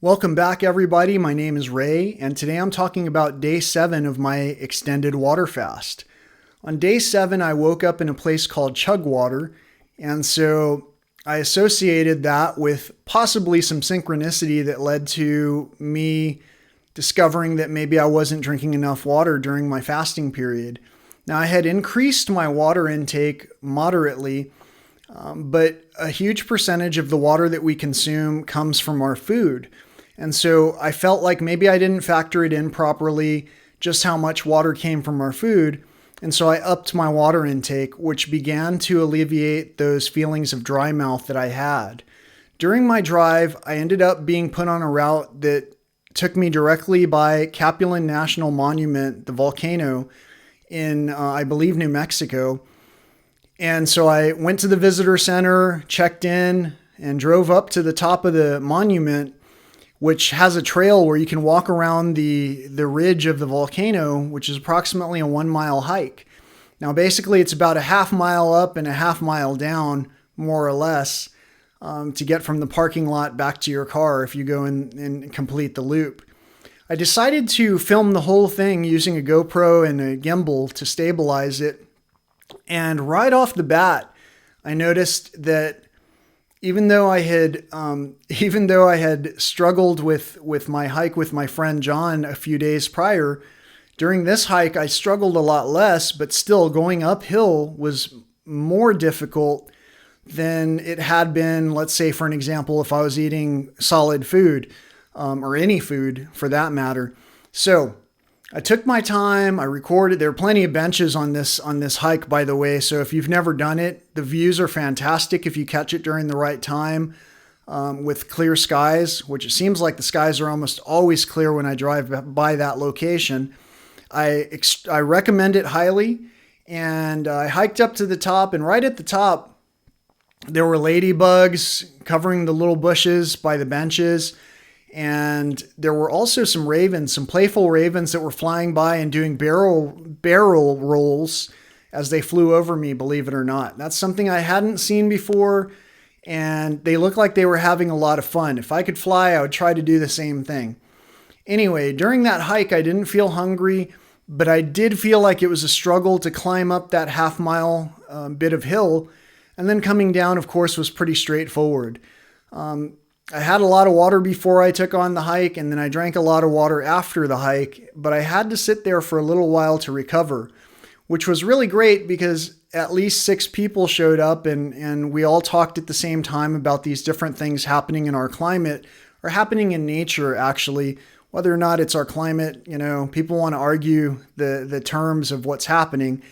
Welcome back, everybody. My name is Ray, and today I'm talking about day 7 of my extended water fast. On day 7, I woke up in a place called Chugwater, and so I associated that with possibly some synchronicity that led to me discovering that maybe I wasn't drinking enough water during my fasting period. Now, I had increased my water intake moderately, but a huge percentage of the water that we consume comes from our food. And so I felt like maybe I didn't factor it in properly, just how much water came from our food. And so I upped my water intake, which began to alleviate those feelings of dry mouth that I had. During my drive, I ended up being put on a route that took me directly by Capulin National Monument, the volcano in, I believe, New Mexico. And so I went to the visitor center, checked in, and drove up to the top of the monument, which has a trail where you can walk around the ridge of the volcano, which is approximately a 1 mile hike. Now, basically, it's about a half mile up and a half mile down, more or less, to get from the parking lot back to your car if you go in and complete the loop. I decided to film the whole thing using a GoPro and a gimbal to stabilize it. And right off the bat, I noticed that even though I had struggled with my hike with my friend John a few days prior, during this hike I struggled a lot less, but still going uphill was more difficult than it had been, let's say, for an example, if I was eating solid food, or any food for that matter. So I took my time, I recorded. There are plenty of benches on this hike, by the way. So if you've never done it, the views are fantastic if you catch it during the right time, with clear skies, which it seems like the skies are almost always clear when I drive by that location. I recommend it highly. And I hiked up to the top, and right at the top, there were ladybugs covering the little bushes by the benches. And there were also some ravens, some playful ravens that were flying by and doing barrel rolls as they flew over me, believe it or not. That's something I hadn't seen before, and they looked like they were having a lot of fun. If I could fly, I would try to do the same thing. Anyway, during that hike, I didn't feel hungry, but I did feel like it was a struggle to climb up that half mile bit of hill, and then coming down, of course, was pretty straightforward. I had a lot of water before I took on the hike, and then I drank a lot of water after the hike, but I had to sit there for a little while to recover, which was really great because at least 6 people showed up, and we all talked at the same time about these different things happening in our climate, or happening in nature, actually. Whether or not it's our climate, people want to argue the terms of what's happening,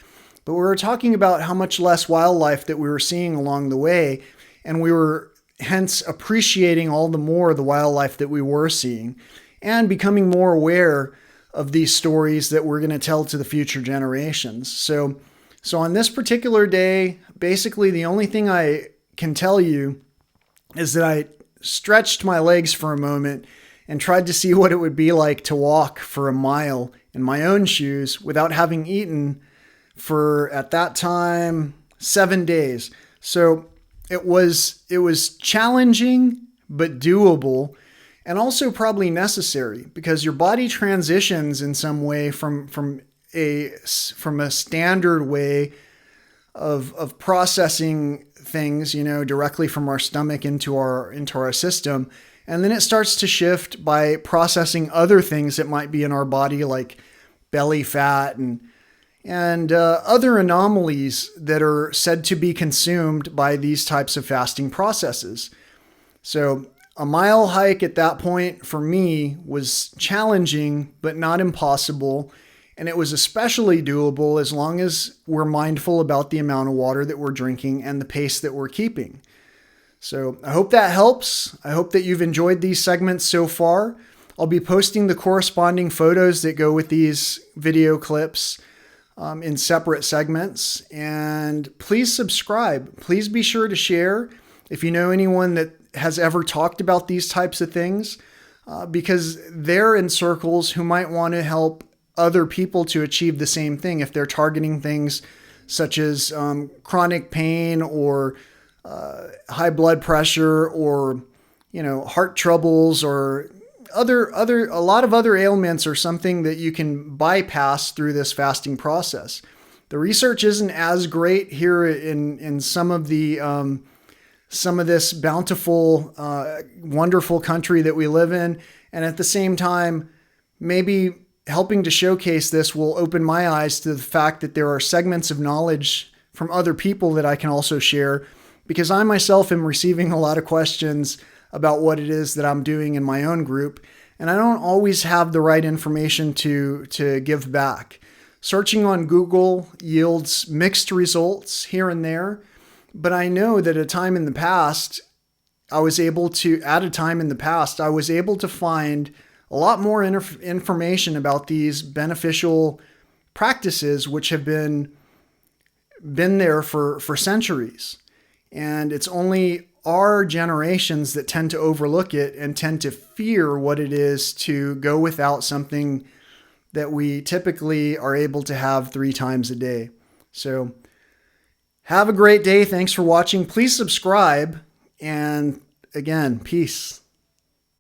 but we were talking about how much less wildlife that we were seeing along the way, and we were hence appreciating all the more the wildlife that we were seeing, and becoming more aware of these stories that we're going to tell to the future generations. So on this particular day, basically the only thing I can tell you is that I stretched my legs for a moment and tried to see what it would be like to walk for a mile in my own shoes without having eaten for, at that time, 7 days. So it was challenging, but doable, and also probably necessary, because your body transitions in some way from a standard way of processing things, directly from our stomach into our system, and then it starts to shift by processing other things that might be in our body, like belly fat and other anomalies that are said to be consumed by these types of fasting processes. So a mile hike at that point for me was challenging, but not impossible. And it was especially doable as long as we're mindful about the amount of water that we're drinking and the pace that we're keeping. So I hope that helps. I hope that you've enjoyed these segments so far. I'll be posting the corresponding photos that go with these video clips in separate segments. And please subscribe. Please be sure to share if you know anyone that has ever talked about these types of things, because they're in circles who might want to help other people to achieve the same thing if they're targeting things such as chronic pain or high blood pressure or heart troubles or a lot of other ailments are something that you can bypass through this fasting process. The research isn't as great here in some of this bountiful, wonderful country that we live in. And at the same time, maybe helping to showcase this will open my eyes to the fact that there are segments of knowledge from other people that I can also share, because I myself am receiving a lot of questions about what it is that I'm doing in my own group, and I don't always have the right information to give back. Searching on Google yields mixed results here and there, but I know that at a time in the past, I was able to find a lot more information about these beneficial practices, which have been there for centuries. And it's only our generations that tend to overlook it and tend to fear what it is to go without something that we typically are able to have 3 times a day. So have a great day. Thanks for watching. Please subscribe. And again, peace.